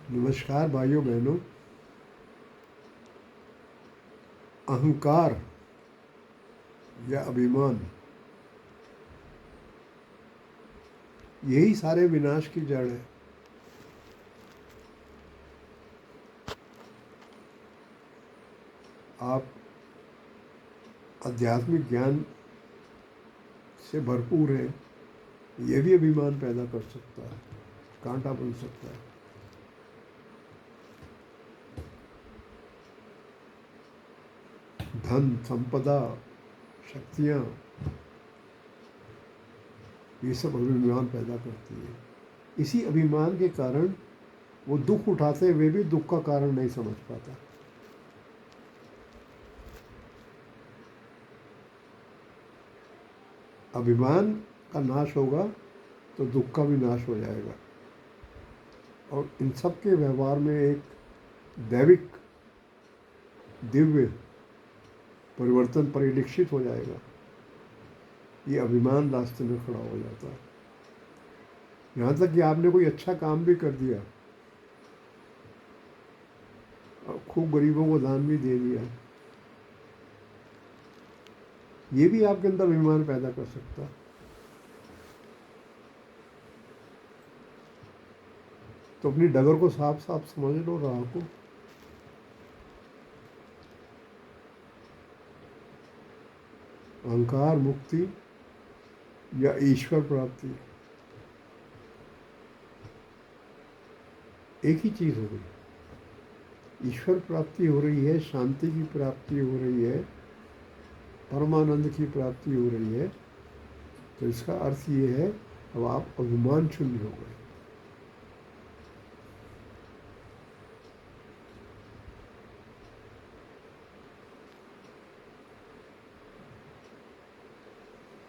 नमस्कार भाइयों बहनों। अहंकार या अभिमान, यही सारे विनाश की जड़ है। आप आध्यात्मिक ज्ञान से भरपूर हैं, ये भी अभिमान पैदा कर सकता है, कांटा बन सकता है। धन, संपदा, शक्तियाँ, ये सब अभिमान पैदा करती है। इसी अभिमान के कारण वो दुख उठाते हुए भी दुख का कारण नहीं समझ पाता। अभिमान का नाश होगा तो दुख का भी नाश हो जाएगा, और इन सब के व्यवहार में एक दैविक दिव्य परिवर्तन परिलक्षित हो जाएगा। ये अभिमान रास्ते में खड़ा हो जाता है। यहाँ तक कि आपने कोई अच्छा काम भी कर दिया और खूब गरीबों को दान भी दे दिया, ये भी आपके अंदर अभिमान पैदा कर सकता है। तो अपनी डगर को साफ साफ समझ लो, राह को। अहंकार मुक्ति या ईश्वर प्राप्ति एक ही चीज़ हो गई। ईश्वर प्राप्ति हो रही है, शांति की प्राप्ति हो रही है, परमानंद की प्राप्ति हो रही है। तो इसका अर्थ ये है, अब आप अभिमान शून्य हो गए।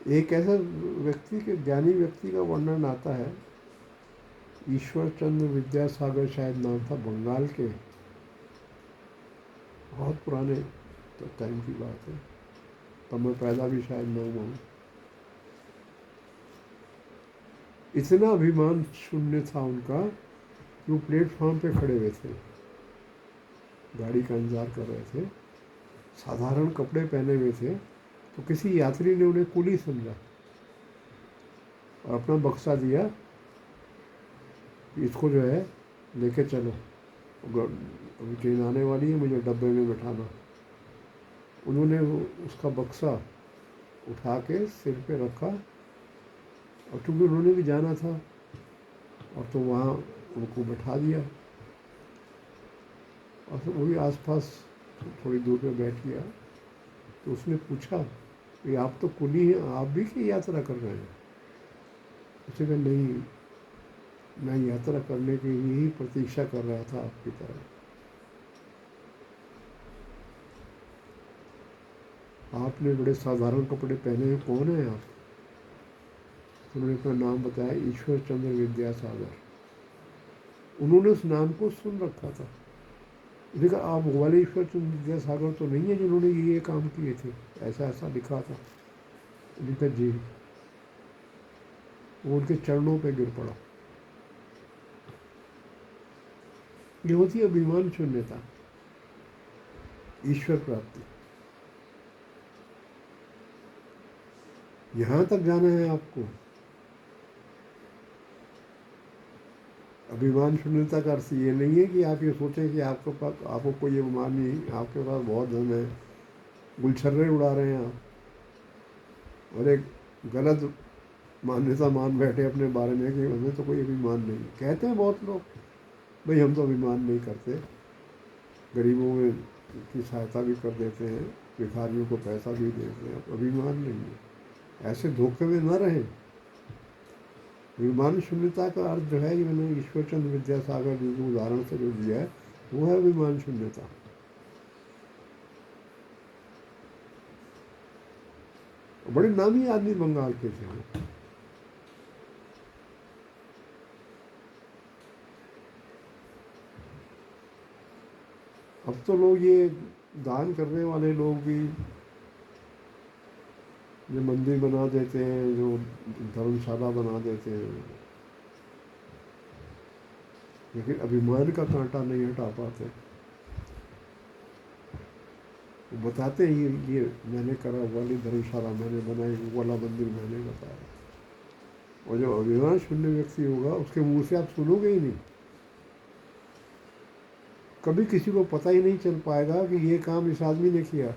एक ऐसा व्यक्ति के, ज्ञानी व्यक्ति का वर्णन आता है, ईश्वर चंद्र विद्यासागर शायद नाम था, बंगाल के, बहुत पुराने टाइम की बात है, तब मैं पैदा भी शायद न हुआ हूँ। इतना अभिमान शून्य था उनका कि वो प्लेटफॉर्म पे खड़े हुए थे, गाड़ी का इंतजार कर रहे थे, साधारण कपड़े पहने हुए थे, तो किसी यात्री ने उन्हें कुली समझा और अपना बक्सा दिया, इसको जो है लेके चलो, अभी ट्रेन आने वाली है, मुझे डब्बे में बैठाना। उन्होंने उसका बक्सा उठा के सिर पे रखा, और चूँकि उन्होंने भी जाना था, और तो वहाँ उनको बैठा दिया, और तो वो भी आसपास थोड़ी दूर पे बैठ गया। तो उसने पूछा कि आप तो कुली हैं, आप भी क्या यात्रा कर रहे हैं? उसने कहा नहीं, मैं यात्रा करने की ही प्रतीक्षा कर रहा था आपकी तरह। आपने बड़े साधारण कपड़े पहने हैं, कौन है आप? उन्होंने अपना नाम बताया, ईश्वर चंद्र विद्यासागर। उन्होंने उस नाम को सुन रखा था। देखा, आप वो वाले ईश्वर चंद्र विद्यासागर तो नहीं है जिन्होंने ये काम किए थे, ऐसा ऐसा लिखा था। लिखा जी। वो उनके चरणों पे गिर पड़ा। ये होती है अभिमान शून्यता, ईश्वर प्राप्ति। यहाँ तक जाना है आपको। अभिमान शून्यता का अर्थ ये नहीं है कि आप ये सोचें कि आपके पास, आपको कोई ये बीमार नहीं, आपके पास बहुत धन है, गुलछर्रे उड़ा रहे हैं आप, और एक गलत मान्यता मान बैठे अपने बारे में कि हमें तो कोई अभिमान नहीं। कहते हैं बहुत लोग, भाई हम तो अभिमान नहीं करते, गरीबों में की सहायता भी कर देते हैं, भिखारियों को पैसा भी देते हैं, अभिमान नहीं है। ऐसे धोखे में न रहें। अभिमान शून्यता का अर्थ जो है, ये मैंने ईश्वर चंद्र विद्यासागर जी के उदाहरण से जो दिया है, वो है अभिमान शून्यता। बड़े नामी आदमी बंगाल के थे वो। अब तो लोग ये दान करने वाले लोग भी जो मंदिर बना देते हैं, जो धर्मशाला बना देते हैं, लेकिन अभिमान का कांटा नहीं हटा पाते। वो बताते हैं ये मैंने करा, वाली धर्मशाला मैंने बनाई, वो वाला मंदिर मैंने बताया। और जो अभिमान शून्य व्यक्ति होगा उसके मुंह से आप सुनोगे ही नहीं। कभी किसी को पता ही नहीं चल पाएगा कि ये काम इस आदमी ने किया।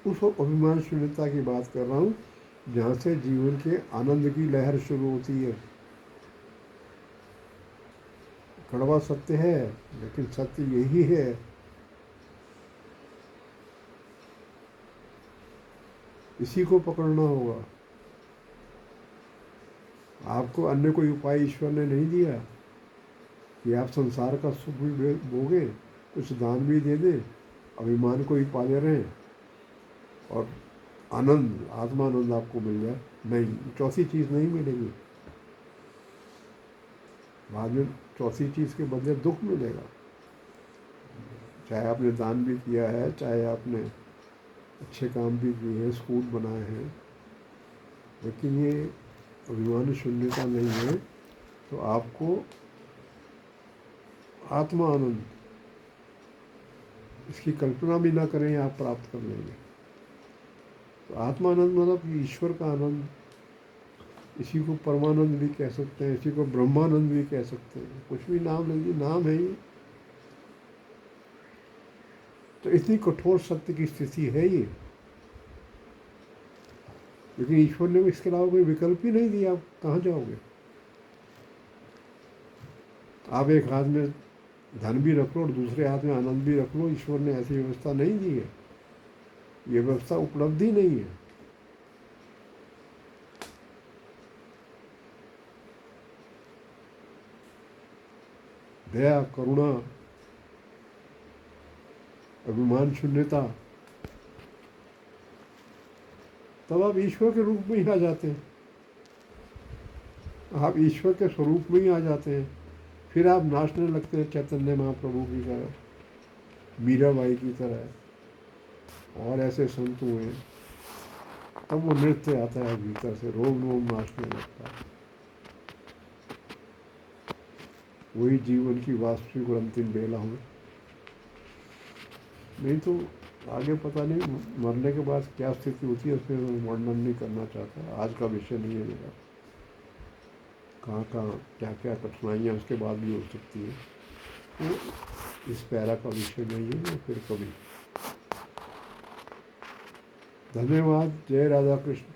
उस अभिमान शून्यता की बात कर रहा हूँ जहाँ से जीवन के आनंद की लहर शुरू होती है। कड़वा सत्य है, लेकिन सत्य यही है। इसी को पकड़ना होगा। आपको अन्य कोई उपाय ईश्वर ने नहीं दिया कि आप संसार का सुख भी भोगे, कुछ दान भी दे दें, अभिमान को ही पाले रहें और आनंद, आत्मानंद आपको मिल जाए। नहीं, चौथी चीज़ नहीं मिलेगी। बाद में चौथी चीज़ के बदले दुख मिलेगा। चाहे आपने दान भी किया है, चाहे आपने अच्छे काम भी किए हैं, स्कूल बनाए हैं, लेकिन ये अभिमान शून्यता नहीं है तो आपको आत्मा आनंद, इसकी कल्पना भी ना करें आप प्राप्त कर लेंगे। तो आत्मानंद मतलब ईश्वर का आनंद। इसी को परमानंद भी कह सकते हैं, इसी को ब्रह्मानंद भी कह सकते हैं, कुछ भी नाम लीजिए, नाम है ये। तो इतनी कठोर सत्य की स्थिति है ये, लेकिन ईश्वर ने इसके अलावा कोई विकल्प ही नहीं दिया। आप कहाँ जाओगे? आप एक हाथ में धन भी रख लो और दूसरे हाथ में आनंद भी रख लो। ईश्वर ने ऐसी व्यवस्था नहीं दी है, ये व्यवस्था उपलब्धि नहीं है। दया, करुणा, अभिमान शून्यता, तब आप ईश्वर के रूप में ही आ जाते हैं। आप ईश्वर के स्वरूप में ही आ जाते हैं। फिर आप नाचने लगते हैं चैतन्य महाप्रभु की तरह, मीराबाई की तरह, और ऐसे संत हुए। तब वो नृत्य आता है भीतर से, रोम रोम नाचने लगता है। वही जीवन की वास्तविक और अंतिम बेला हो। नहीं तो आगे पता नहीं मरने के बाद क्या स्थिति होती है, उसमें मैं वर्णन नहीं करना चाहता। आज का विषय नहीं है मेरा। कहाँ कहाँ क्या क्या कठिनाइयाँ उसके बाद भी हो सकती है, तो इस पैरा का विषय नहीं है। वो फिर कभी। धन्यवाद। जय राधा कृष्ण।